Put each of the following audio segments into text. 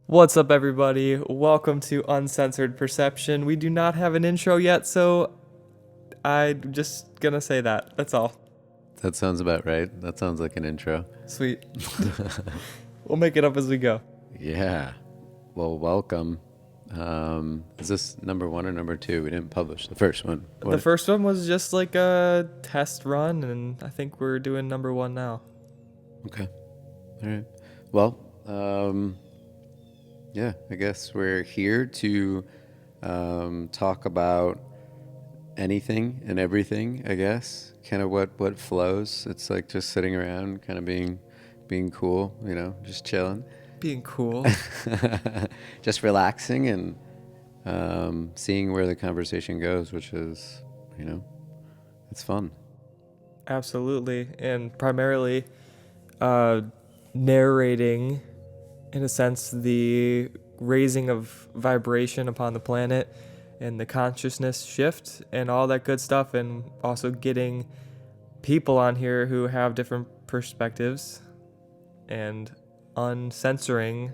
What's up, everybody? Welcome to Uncensored Perception. We do not have an intro yet, so I'm just gonna say that. That's all. That sounds about right. That sounds like an intro. Sweet. We'll make it up as we go. Yeah. Well, welcome. Is this number one or number two? We didn't publish the first one. The first one was just like a test run, and I think we're doing number one now. Okay. All right. Well, yeah, I guess we're here to talk about anything and everything, I guess. Kind of what flows. It's like just sitting around, kind of being cool, just chilling. Being cool. Just relaxing and seeing where the conversation goes, which is, it's fun. Absolutely. And primarily narrating, in a sense, the raising of vibration upon the planet and the consciousness shift and all that good stuff, and also getting people on here who have different perspectives and uncensoring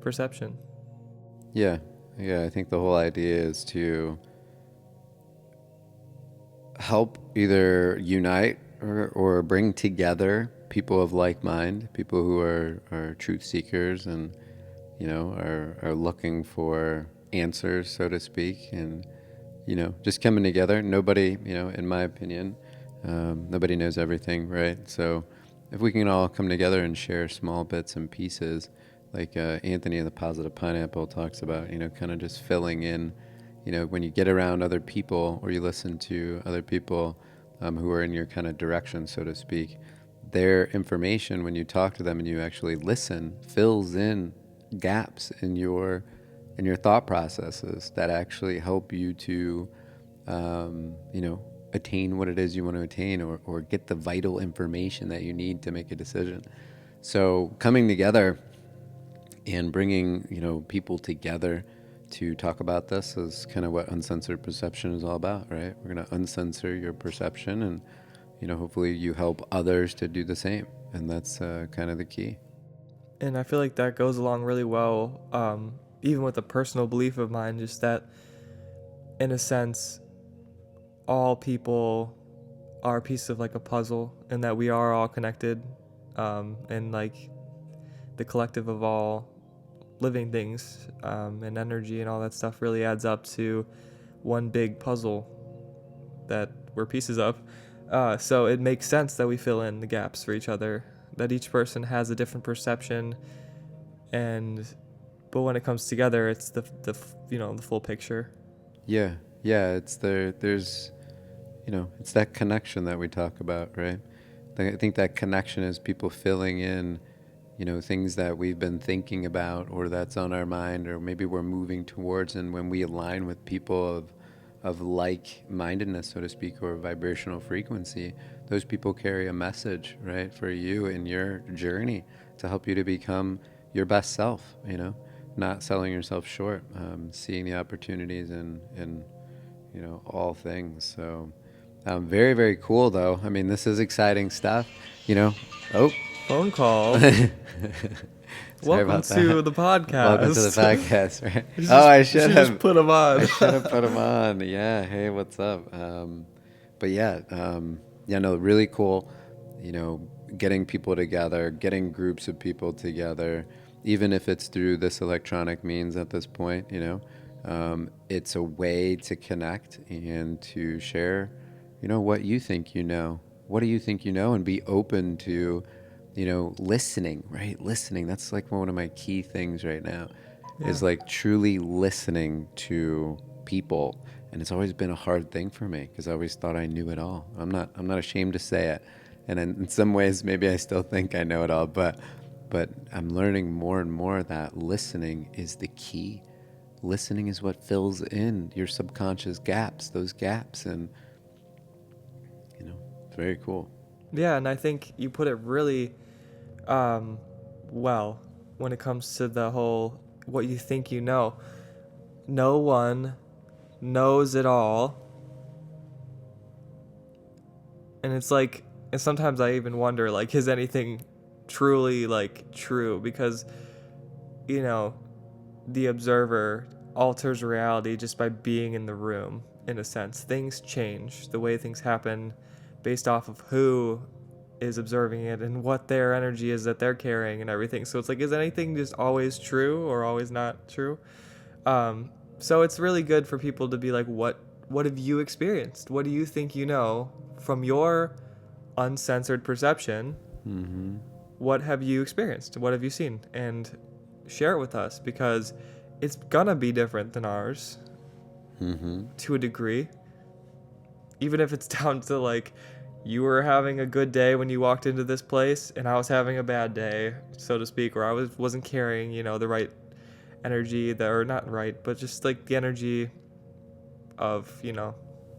perception. Yeah. I think the whole idea is to help either unite or bring together people of like mind, people who are truth seekers and are looking for answers, so to speak, and just coming together. Nobody, in my opinion, nobody knows everything, right? So if we can all come together and share small bits and pieces, like Anthony of the Positive Pineapple talks about, kind of just filling in, when you get around other people or you listen to other people who are in your kind of direction, so to speak, their information, when you talk to them and you actually listen, fills in gaps in your thought processes that actually help you to attain what it is you want to attain, or get the vital information that you need to make a decision. So coming together and bringing people together to talk about this is kind of what Uncensored Perception is all about, right? We're going to uncensor your perception, and hopefully you help others to do the same, and that's kind of the key. And I feel like that goes along really well, even with a personal belief of mine, just that, in a sense, all people are a piece of like a puzzle, and that we are all connected, and like the collective of all living things, and energy and all that stuff really adds up to one big puzzle that we're pieces of. So it makes sense that we fill in the gaps for each other, that each person has a different perception, but when it comes together, it's the full picture. Yeah, there's it's that connection that we talk about, right? I think that connection is people filling in things that we've been thinking about, or that's on our mind, or maybe we're moving towards. And when we align with people of like-mindedness, so to speak, or vibrational frequency, those people carry a message, right, for you in your journey to help you to become your best self, not selling yourself short, seeing the opportunities in all things. So very, very cool, though. I mean, this is exciting stuff, Oh, Phone call. Welcome to the podcast. Welcome to the podcast, right? I should have put him on. I should have put him on. Yeah. Hey, what's up? But yeah, really cool. Getting people together, getting groups of people together, even if it's through this electronic means at this point. It's a way to connect and to share, what you think you know. What do you think you know? And be open to listening, right? Listening. That's like one of my key things right now, is like truly listening to people. And it's always been a hard thing for me, because I always thought I knew it all. I'm not ashamed to say it. And in some ways, maybe I still think I know it all, but I'm learning more and more that listening is the key. Listening is what fills in your subconscious gaps, those gaps. And, it's very cool. Yeah, and I think you put it really well when it comes to the whole what you think you know. No one knows it all. And it's like, and sometimes I even wonder, like, is anything truly like true? Because you know, the observer alters reality just by being in the room, in a sense. Things change. The way things happen based off of who is observing it and what their energy is that they're carrying and everything. So it's like, is anything just always true or always not true? So it's really good for people to be like, what have you experienced? What do you think you know from your uncensored perception? Mm-hmm. What have you experienced? What have you seen? And share it with us, because it's gonna be different than ours Mm-hmm. to a degree. Even if it's down to like, you were having a good day when you walked into this place and I was having a bad day, so to speak, or wasn't carrying, the right energy that, or not right, but just like the energy of,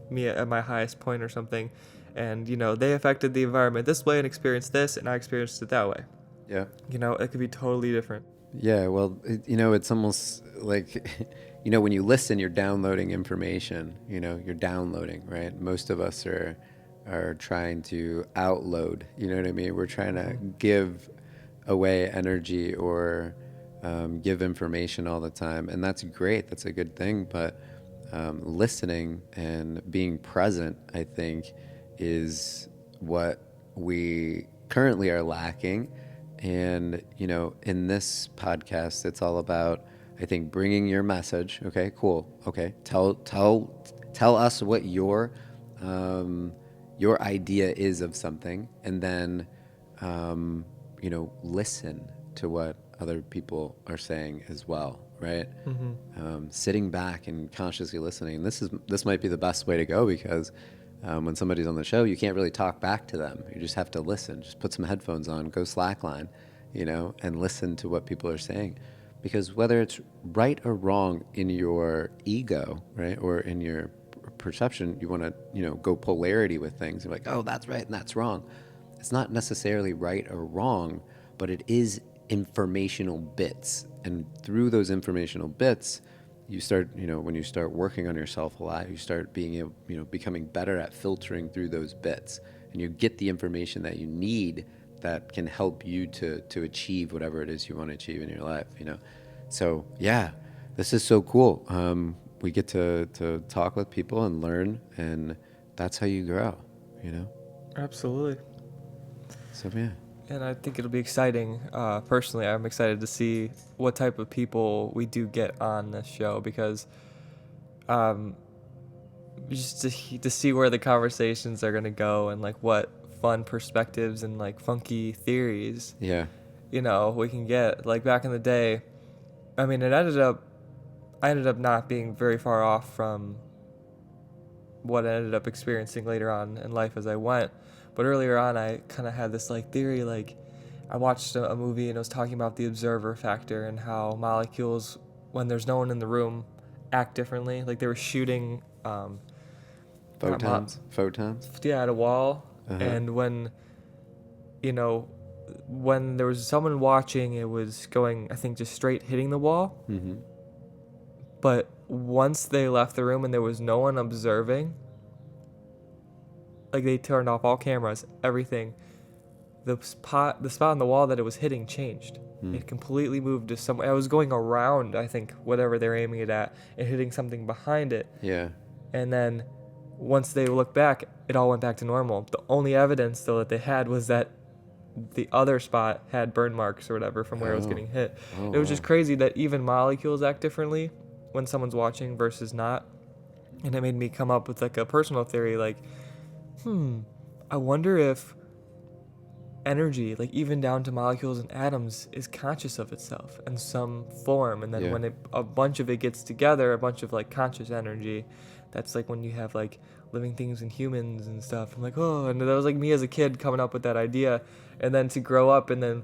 me at my highest point or something. And, they affected the environment this way and experienced this, and I experienced it that way. Yeah. It could be totally different. Yeah, well, it's almost like, when you listen, you're downloading information, you're downloading, right? Most of us are trying to outload, you know what I mean? We're trying to give away energy or give information all the time. And that's great. That's a good thing. But listening and being present, I think, is what we currently are lacking. And, in this podcast, it's all about, I think, bringing your message. Okay, cool. Okay. Tell us what your idea is of something, and then, listen to what other people are saying as well. Right. Sitting back and consciously listening. This might be the best way to go, because when somebody's on the show, you can't really talk back to them. You just have to listen. Just put some headphones on, go slackline, and listen to what people are saying. Because whether it's right or wrong in your ego, right, or in your perception, you want to, go polarity with things. You're like, oh, that's right and that's wrong. It's not necessarily right or wrong, but it is informational bits. And through those informational bits, you start, when you start working on yourself a lot, you start being able, becoming better at filtering through those bits, and you get the information that you need that can help you to achieve whatever it is you want to achieve in your life, So yeah, this is so cool. We get to talk with people and learn, and that's how you grow, Absolutely. So yeah. And I think it'll be exciting. Personally, I'm excited to see what type of people we do get on this show, because just to see where the conversations are going to go, and like what fun perspectives and like funky theories, Yeah. We can get. Like back in the day, I mean, I ended up not being very far off from what I ended up experiencing later on in life as I went. But earlier on, I kind of had this like theory, like I watched a movie and it was talking about the observer factor and how molecules, when there's no one in the room, act differently. Like they were shooting Photons. at a wall. Uh-huh. And when there was someone watching, it was going, I think, just straight hitting the wall. Mm-hmm. But once they left the room and there was no one observing, like they turned off all cameras, everything, the spot on the wall that it was hitting changed. It completely moved to somewhere. I was going around, I think, whatever they're aiming it at, and hitting something behind it. Yeah. And then once they looked back, it all went back to normal. The only evidence, though, that they had was that the other spot had burn marks or whatever from where it was getting hit. It was just crazy that even molecules act differently when someone's watching versus not. And it made me come up with like a personal theory, like, I wonder if energy, like even down to molecules and atoms, is conscious of itself in some form. And then when a bunch of it gets together, a bunch of like conscious energy, that's like when you have like living things and humans and stuff. I'm like, oh, and that was like me as a kid coming up with that idea. And then to grow up and then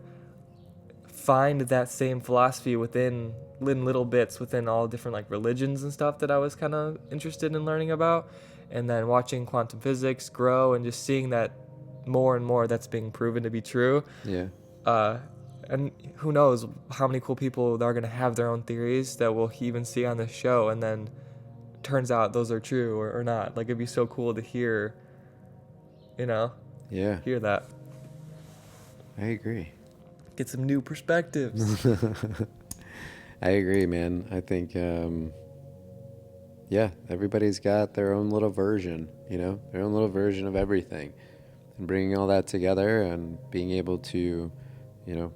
find that same philosophy within little bits within all different like religions and stuff that I was kind of interested in learning about. And then watching quantum physics grow and just seeing that more and more that's being proven to be true. Yeah. And who knows how many cool people are going to have their own theories that we'll even see on this show, and then turns out those are true or not. Like it'd be so cool to hear, hear that. I agree. Get some new perspectives. I agree, man. I think, yeah, everybody's got their own little version, their own little version of everything. And bringing all that together and being able to,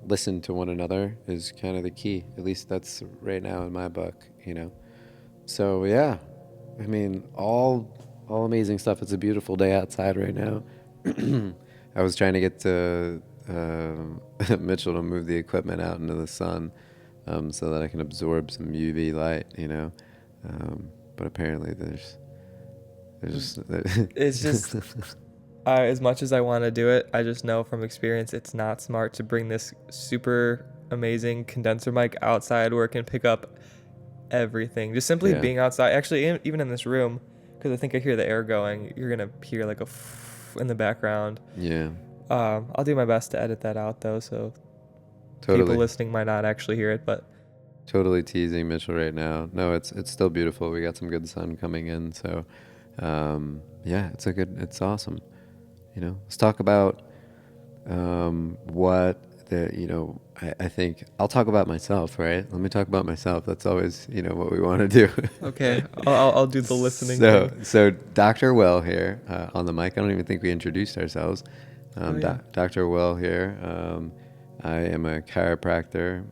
listen to one another is kind of the key. At least that's right now in my book. So yeah, I mean, all amazing stuff. It's a beautiful day outside right now. I was trying to get to Mitchell to move the equipment out into the sun, so that I can absorb some UV light. But apparently there's It's just as much as I want to do it, I just know from experience it's not smart to bring this super amazing condenser mic outside where it can pick up everything. Just simply yeah, being outside, actually, even in this room, because I think I hear the air going, you're going to hear like in the background. yeah, I'll do my best to edit that out though, so people totally. listening might not actually hear it, but Totally teasing Mitchell right now. No, it's still beautiful. We got some good sun coming in, so yeah, it's awesome. Let's talk about what I think I'll talk about myself, right? Let me talk about myself. That's always what we want to do. okay, I'll do the listening so thing. so Dr. Will here on the mic. I don't even think we introduced ourselves. Oh yeah. Dr. Will here. I am a chiropractor,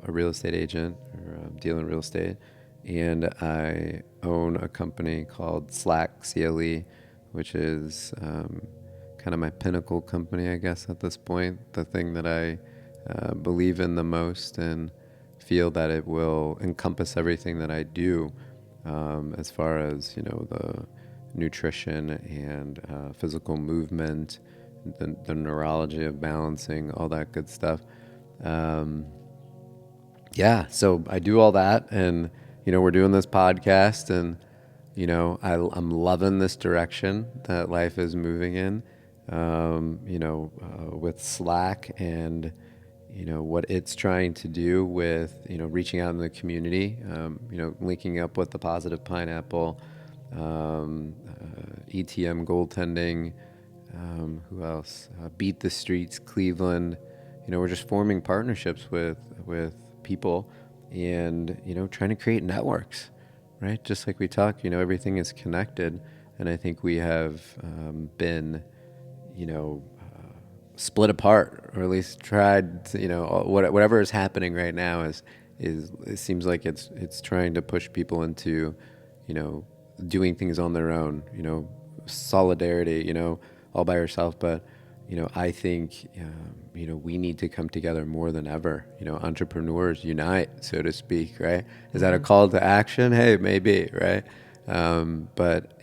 a real estate agent, or deal in real estate, and I own a company called Slack CLE, which is kind of my pinnacle company, I guess, at this point. The thing that I believe in the most and feel that it will encompass everything that I do, as far as the nutrition and physical movement, the neurology of balancing, all that good stuff. Yeah, so I do all that, and we're doing this podcast, and I'm loving this direction that life is moving in. With Slack and what it's trying to do with reaching out in the community, linking up with the Positive Pineapple, ETM goaltending. Who else? Beat the Streets, Cleveland. We're just forming partnerships with people, and trying to create networks, right? Just like we talk, everything is connected, and I think we have been, split apart, or at least tried. Whatever is happening right now is it seems like it's trying to push people into, doing things on their own. Solidarity. All by yourself, but I think we need to come together more than ever. Entrepreneurs unite, so to speak, right? Is that a call to action? Hey, maybe, right? But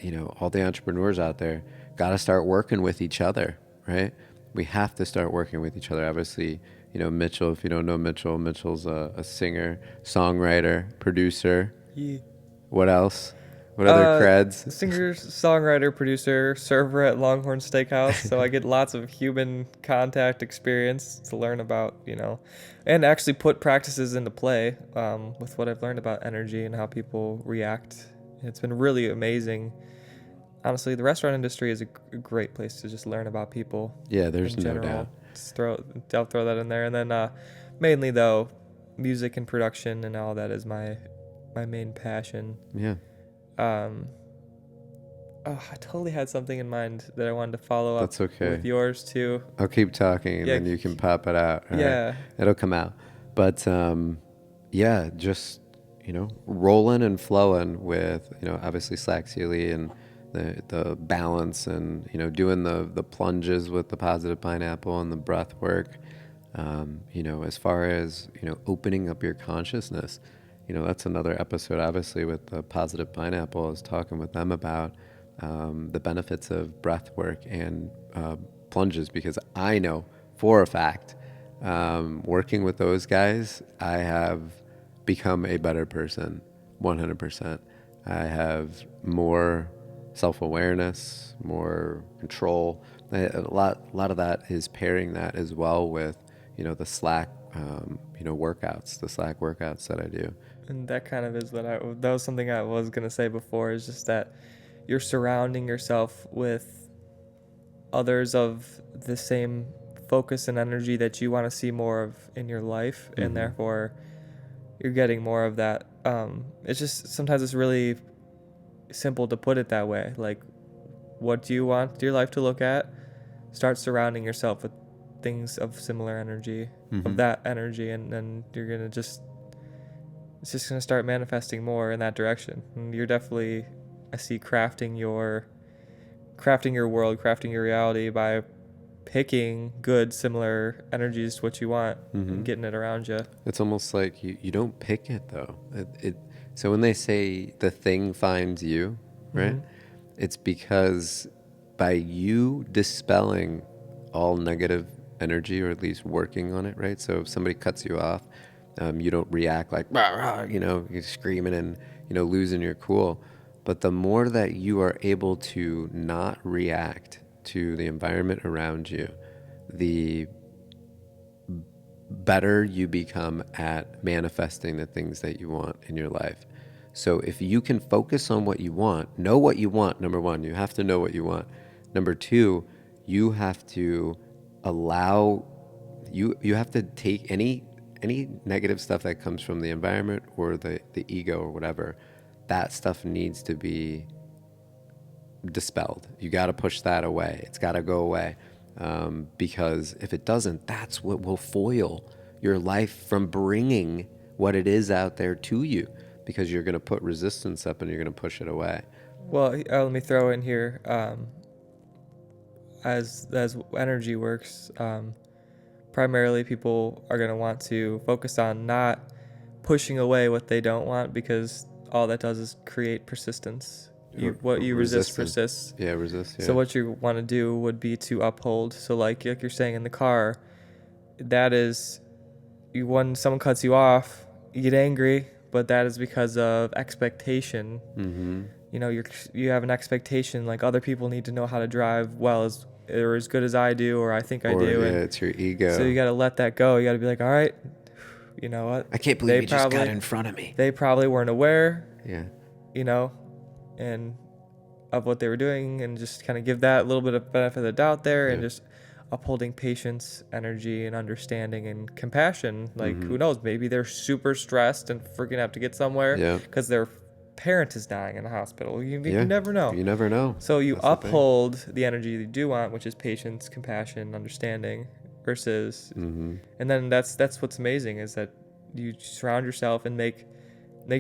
all the entrepreneurs out there got to start working with each other, right? We have to start working with each other. Obviously, Mitchell. If you don't know Mitchell, Mitchell's a singer, songwriter, producer. Yeah. What else? What other creds? Singer, songwriter, producer, server at Longhorn Steakhouse. So I get lots of human contact experience to learn about, and actually put practices into play with what I've learned about energy and how people react. It's been really amazing. Honestly, the restaurant industry is a great place to just learn about people. Yeah, there's in no general. doubt. Just I'll throw that in there, and then mainly though, music and production and all that is my main passion. Yeah. I totally had something in mind that I wanted to follow up That's okay. with yours too. I'll keep talking, and Yeah. then you can pop it out. All right? Yeah. It'll come out. But yeah, just rolling and flowing with obviously Slack Sealy and the balance, and doing the plunges with the Positive Pineapple and the breath work. As far as opening up your consciousness, that's another episode. Obviously, with the Positive Pineapple, I was talking with them about the benefits of breath work and plunges, because I know for a fact, working with those guys, I have become a better person, 100%. I have more self-awareness, more control. A lot of that is pairing that as well with the Slack workouts, the Slack workouts that I do. And that kind of is that was something I was gonna say before, is just that you're surrounding yourself with others of the same focus and energy that you want to see more of in your life, and therefore you're getting more of that. It's just sometimes it's really simple to put it that way. Like, what do you want your life to look at? Start surrounding yourself with things of similar energy, of that energy, and then you're gonna just it's just gonna start manifesting more in that direction. And you're definitely, I see, crafting your world, crafting your reality by picking good similar energies to what you want and getting it around you. It's almost like you don't pick it though. So when they say the thing finds you, right? It's because by you dispelling all negative energy, or at least working on it, right? So if somebody cuts you off, you don't react like, rah, rah, you're screaming and, losing your cool. But the more that you are able to not react to the environment around you, the better you become at manifesting the things that you want in your life. So if you can focus on what you want, know what you want, number one, you have to know what you want. Number two, you have to allow, you have to take any negative stuff that comes from the environment or the ego or whatever, that stuff needs to be dispelled. You got to push that away. It's got to go away. Because if it doesn't, that's what will foil your life from bringing what it is out there to you, because you're going to put resistance up and you're going to push it away. Well, let me throw in here, as energy works, primarily people are going to want to focus on not pushing away what they don't want, because all that does is create persistence. What you resist persists. Yeah, resist. Yeah. So what you want to do would be to uphold. So like you're saying in the car, that is, when someone cuts you off, you get angry, but that is because of expectation. You have an expectation, like other people need to know how to drive well or as good as I do, or I think I do. Yeah, and it's your ego. so you got to let that go. You got to be like, all right, you know what? I can't believe you just got in front of me. They probably weren't aware. Yeah. And of what they were doing, and just kind of give that little bit of benefit of the doubt there, and just upholding patience, energy, and understanding and compassion. Like, who knows? Maybe they're super stressed and freaking out to get somewhere because their parent is dying in the hospital. You never know. You never know. So you uphold the energy you do want, which is patience, compassion, understanding, versus, and then that's what's amazing, is that you surround yourself and make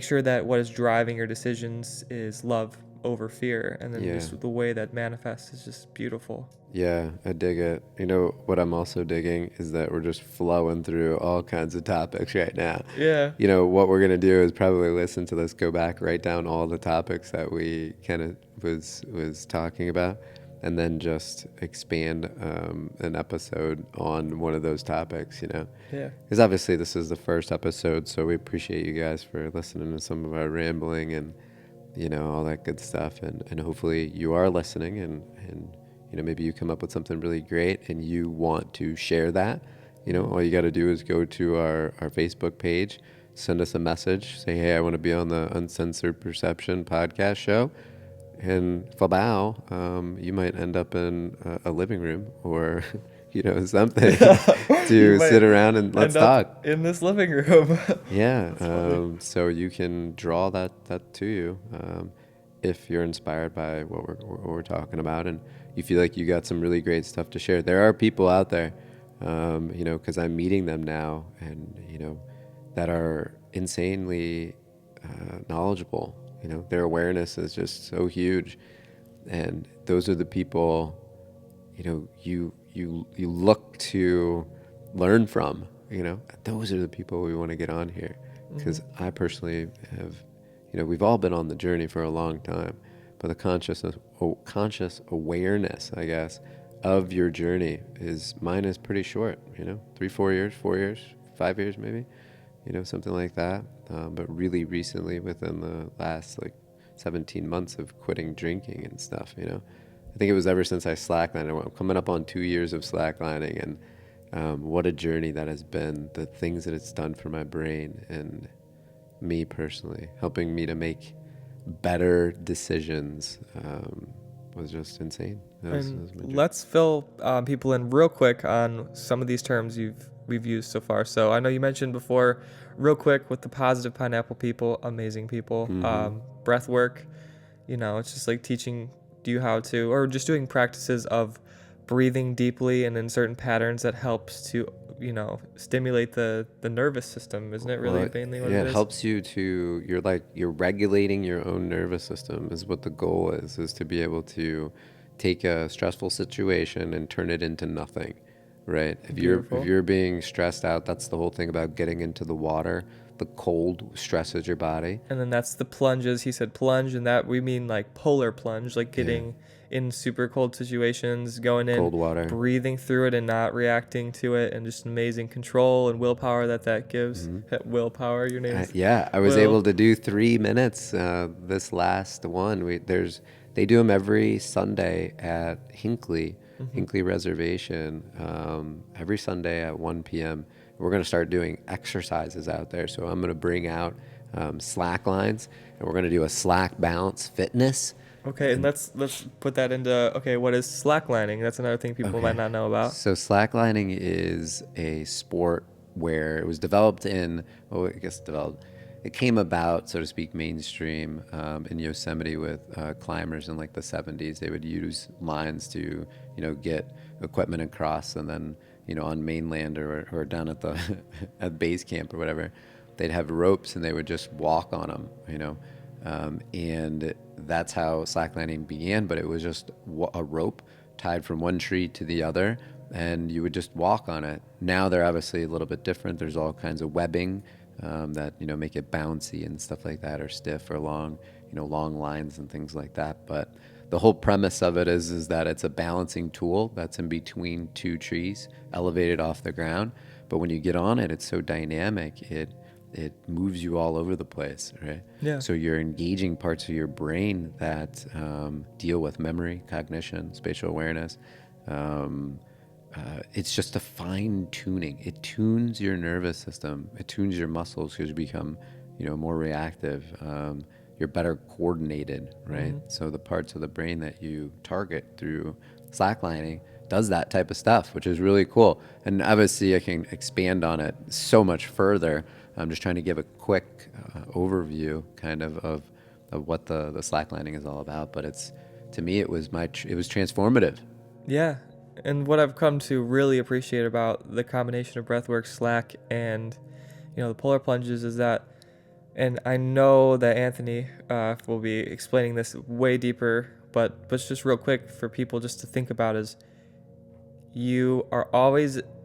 sure that what is driving your decisions is love over fear, and then just the way that manifests is just beautiful. Yeah, I dig it. What I'm also digging is that we're just flowing through all kinds of topics right now. Yeah. What we're going to do is probably listen to this, go back, write down all the topics that we kind of was talking about, and then just expand an episode on one of those topics, Yeah. Because obviously this is the first episode, so we appreciate you guys for listening to some of our rambling and, all that good stuff. And hopefully you are listening and maybe you come up with something really great and you want to share that. All you got to do is go to our Facebook page, send us a message, say, hey, I want to be on the Uncensored Perception podcast show. And Fabao, you might end up in a living room or, something to sit around and let's talk. In this living room. Yeah. So you can draw that to you if you're inspired by what we're talking about and you feel like you got some really great stuff to share. There are people out there, because I'm meeting them now and, that are insanely knowledgeable. Their awareness is just so huge, and those are the people, you look to learn from. Those are the people we want to get on here, because I personally have, we've all been on the journey for a long time, but the conscious awareness, I guess, of your journey mine is pretty short. 3, 4 years, 4 years, 5 years, maybe. Something like that. But really recently, within the last 17 months of quitting drinking and stuff, I think it was ever since I slacklined. I'm coming up on 2 years of slacklining, and what a journey that has been. The things that it's done for my brain and me personally, helping me to make better decisions, was just insane. Let's fill people in real quick on some of these terms we've used so far. So I know you mentioned before, real quick, with the positive pineapple people, amazing people. Breath work, it's just like teaching you how to, or just doing practices of breathing deeply and in certain patterns that helps to, stimulate the nervous system. Isn't it really Well, mainly what yeah, it it is? helps you to, you're regulating your own nervous system is what the goal is to be able to take a stressful situation and turn it into nothing, right? If Beautiful. you're being stressed out, that's the whole thing about getting into the water. The cold stresses your body. And then that's the plunges. He said plunge, and that we mean like polar plunge, like Yeah, getting in super cold situations, going in, cold water. breathing through it and not reacting to it, and just amazing control and willpower that gives. Willpower, your name's Yeah, I was Will. able to do 3 minutes this last one. They do them every Sunday at Hinckley Reservation, every Sunday at 1 p.m. We're going to start doing exercises out there. So I'm going to bring out slack lines, and we're going to do a slack balance fitness. Okay, and let's put that into okay. What is slacklining? That's another thing people might Okay. not know about. So slacklining is a sport where it was developed well, I guess developed, it came about, so to speak, mainstream in Yosemite with climbers in like the 70s. They would use lines to, get equipment across, and then, on mainland or down at the at base camp or whatever, they'd have ropes and they would just walk on them, and that's how slacklining began. But it was just a rope tied from one tree to the other, and you would just walk on it. Now they're obviously a little bit different. There's all kinds of webbing that make it bouncy and stuff like that, or stiff or long, long lines and things like that. But the whole premise of it is that it's a balancing tool that's in between two trees, elevated off the ground. But when you get on it, it's so dynamic. It moves you all over the place, right? Yeah. So you're engaging parts of your brain that deal with memory, cognition, spatial awareness. It's just a fine tuning. It tunes your nervous system. It tunes your muscles because you become, more reactive. You're better coordinated, right? So the parts of the brain that you target through slacklining does that type of stuff, which is really cool. And obviously I can expand on it so much further. I'm just trying to give a quick overview kind of what the slacklining is all about. But to me, it was transformative. Yeah. And what I've come to really appreciate about the combination of breathwork, slack, and the polar plunges is that, and I know that Anthony will be explaining this way deeper, but just real quick for people just to think about is you're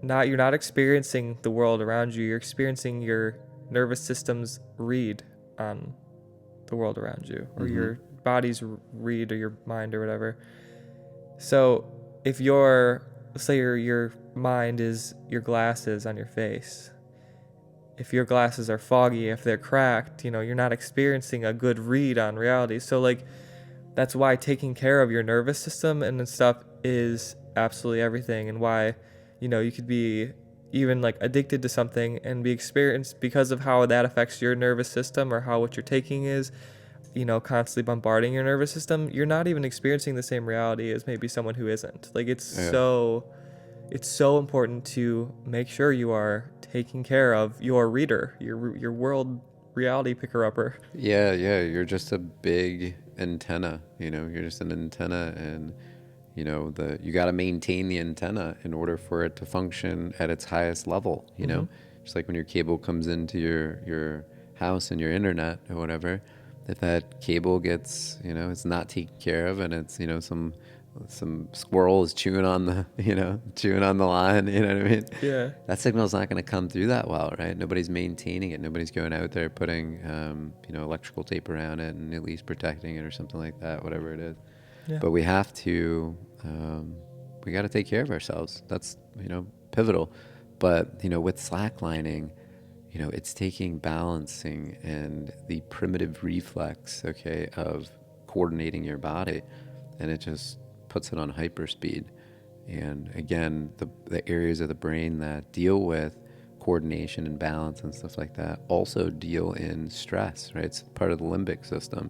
not experiencing the world around you. You're experiencing your nervous system's read on the world around you, or your body's read, or your mind, or whatever. So if let's say your mind is your glasses on your face. If your glasses are foggy, if they're cracked, you're not experiencing a good read on reality. So like, that's why taking care of your nervous system and stuff is absolutely everything, and why, you could be even like addicted to something and be experienced because of how that affects your nervous system, or how what you're taking is, constantly bombarding your nervous system. You're not even experiencing the same reality as maybe someone who isn't. Like it's so important to make sure you are taking care of your reader, your world reality picker upper. Yeah, you're just a big antenna, you're just an antenna, and you got to maintain the antenna in order for it to function at its highest level, just like when your cable comes into your house and your internet or whatever, if that cable gets, it's not taken care of, and it's, some squirrel is chewing on the line, you know what I mean? Yeah. That signal's not going to come through that well, right? Nobody's maintaining it. Nobody's going out there putting, electrical tape around it and at least protecting it or something like that, whatever it is. Yeah. But we have to, we got to take care of ourselves. That's, pivotal. But, with slacklining, it's taking balancing and the primitive reflex, okay, of coordinating your body, and it just puts it on hyperspeed. And again, the areas of the brain that deal with coordination and balance and stuff like that also deal in stress, right? It's part of the limbic system,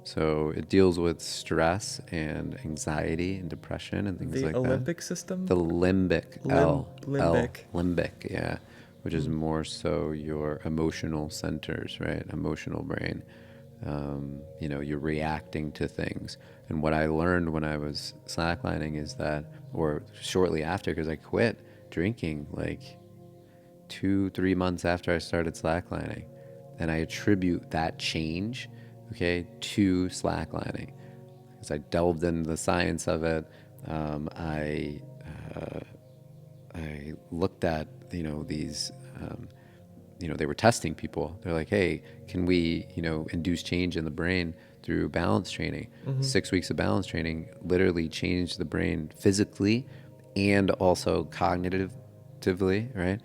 So it deals with stress and anxiety and depression and things The like that. Olympic system? The limbic, Limbic. limbic, yeah, which is more so your emotional centers, right? Emotional brain. You're reacting to things. And what I learned when I was slacklining is that, or shortly after, because I quit drinking like 2-3 months after I started slacklining, and I attribute that change, okay, to slacklining, because I delved into the science of it. I looked at these. They were testing people. They're like, hey, can we induce change in the brain through balance training? 6 weeks of balance training literally changed the brain physically and also cognitively, right?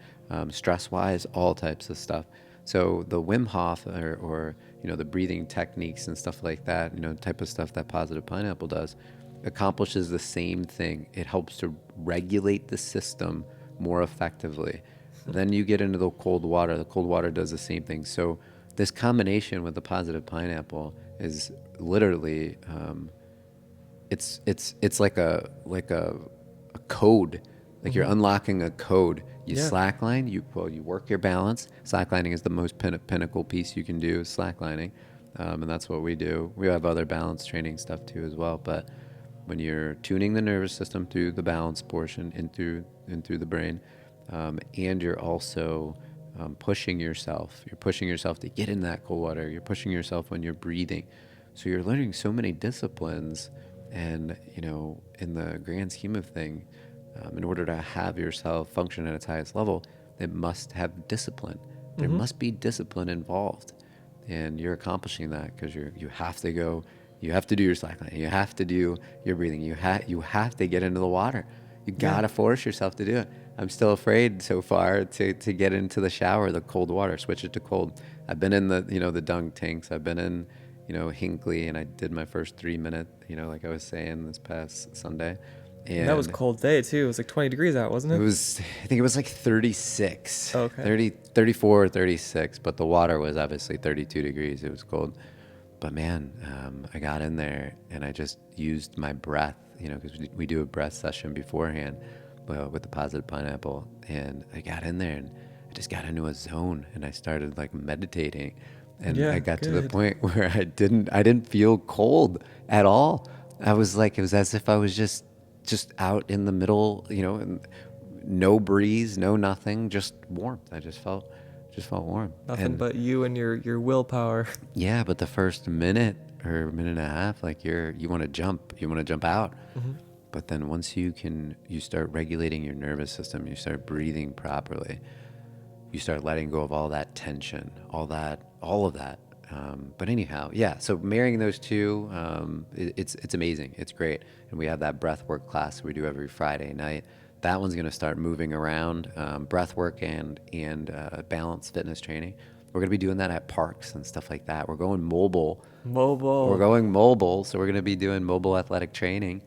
Stress wise, all types of stuff. So the Wim Hof or the breathing techniques and stuff like that, type of stuff that Positive Pineapple does, accomplishes the same thing. It helps to regulate the system more effectively. Then you get into the cold water. The cold water does the same thing. So this combination with the Positive Pineapple is literally, it's like a code. Like you're unlocking a code. You Yeah. slackline. You work your balance. Slacklining is the most pinnacle piece you can do. Is slacklining, and that's what we do. We have other balance training stuff too as well. But when you're tuning the nervous system through the balance portion and through the brain, and you're also pushing yourself. You're pushing yourself to get in that cold water. You're pushing yourself when you're breathing. So you're learning so many disciplines, and in the grand scheme of thing, in order to have yourself function at its highest level, it must have discipline. There must be discipline involved, and you're accomplishing that because you have to go. You have to do your slackline. You have to do your breathing. You have to get into the water. You gotta force yourself to do it. I'm still afraid so far to get into the shower, the cold water, switch it to cold. I've been in the dunk tanks. I've been in, Hinkley, and I did my first 3 minute, like I was saying this past Sunday. And that was a cold day too. It was like 20 degrees out, wasn't it? I think it was like 36, Okay. 30, 34 or 36, but the water was obviously 32 degrees. It was cold. But man, I got in there and I just used my breath, because we do a breath session beforehand with the Positive Pineapple. And I got in there and I just got into a zone and I started like meditating. And Yeah, I got to the good. point where I didn't feel cold at all. I was like, it was as if I was just out in the middle, and no breeze, no nothing, just warmth. I just felt warm. Nothing And but you and your willpower. yeah, but the first minute or minute and a half, like you want to jump out. But then once you start regulating your nervous system, you start breathing properly, you start letting go of all that tension, all of that. But anyhow, yeah. So marrying those two, it's amazing. It's great. And we have that breath work class we do every Friday night. That one's going to start moving around, breath work and balance fitness training. We're going to be doing that at parks and stuff like that. We're going mobile. We're going mobile, so we're going to be doing mobile athletic training.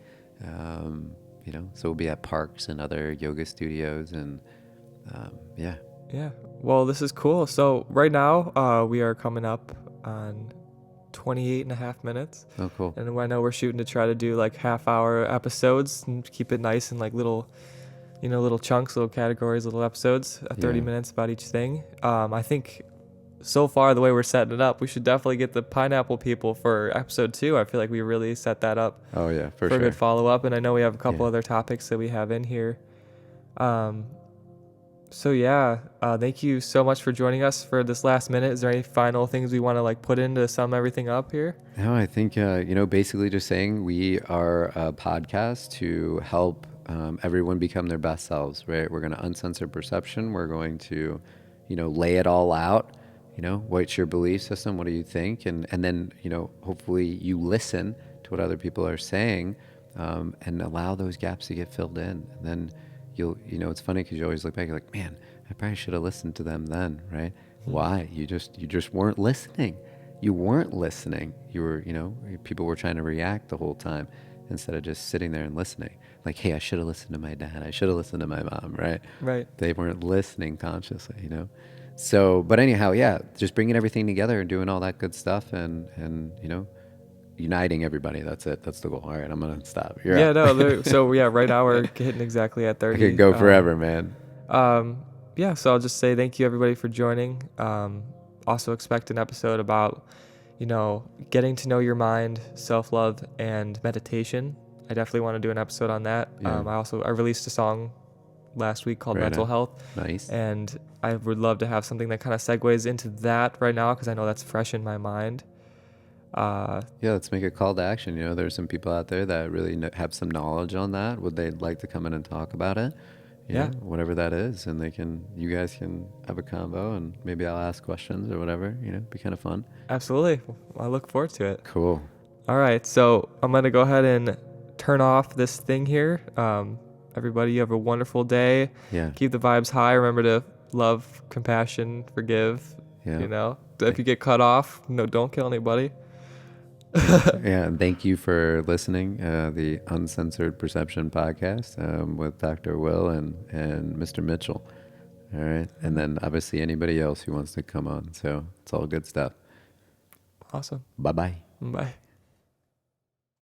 So we'll be at parks and other yoga studios, and yeah. Yeah. Well, this is cool. So right now, we are coming up on 28 and a half minutes. Oh, cool. And I know we're shooting to try to do like half-hour episodes and keep it nice and like little chunks, little categories, little episodes, 30 Yeah. minutes about each thing. I think so far the way we're setting it up, we should definitely get the pineapple people for episode 2. I feel like we really set that up Oh yeah, for a sure. good follow-up. And I know we have a couple Yeah. other topics that we have in here. So yeah, thank you so much for joining us for this last minute. Is there any final things we want to like put in to sum everything up here? No, I think, basically just saying we are a podcast to help everyone become their best selves, right? We're going to uncensor perception. We're going to, lay it all out. What's your belief system? What do you think? And then, hopefully you listen to what other people are saying, and allow those gaps to get filled in. And then it's funny because you always look back, you're like, man, I probably should have listened to them then, right? Why? You just weren't listening. You weren't listening. You were, people were trying to react the whole time instead of just sitting there and listening. Like, hey, I should have listened to my dad. I should have listened to my mom, right? Right. They weren't listening consciously, So, but anyhow, yeah, just bringing everything together and doing all that good stuff and uniting everybody. That's it. That's the goal. All right, I'm gonna stop. You're Yeah, up. no. So yeah, right now we're hitting exactly at I 30. could go forever, man. Yeah, so I'll just say thank you everybody for joining. Also expect an episode about, getting to know your mind, self-love, and meditation. I definitely want to do an episode on that. Yeah. I released a song last week called Right Mental on. Health, Nice. and I would love to have something that kind of segues into that right now because I know that's fresh in my mind. Yeah, let's make a call to action. There's some people out there that really have some knowledge on that. Would they like to come in and talk about it? Yeah. Whatever that is, and you guys can have a convo, and maybe I'll ask questions or whatever. Be kind of fun. Absolutely. I look forward to it. Cool. All right, so I'm going to go ahead and turn off this thing here. Everybody, you have a wonderful day. Yeah. Keep the vibes high. Remember to love, compassion, forgive. Yeah. If you get cut off, don't kill anybody. Yeah, and thank you for listening. The Uncensored Perception podcast with Dr. Will and Mr. Mitchell. All right, and then obviously anybody else who wants to come on. So it's all good stuff. Awesome. Bye-bye. Bye.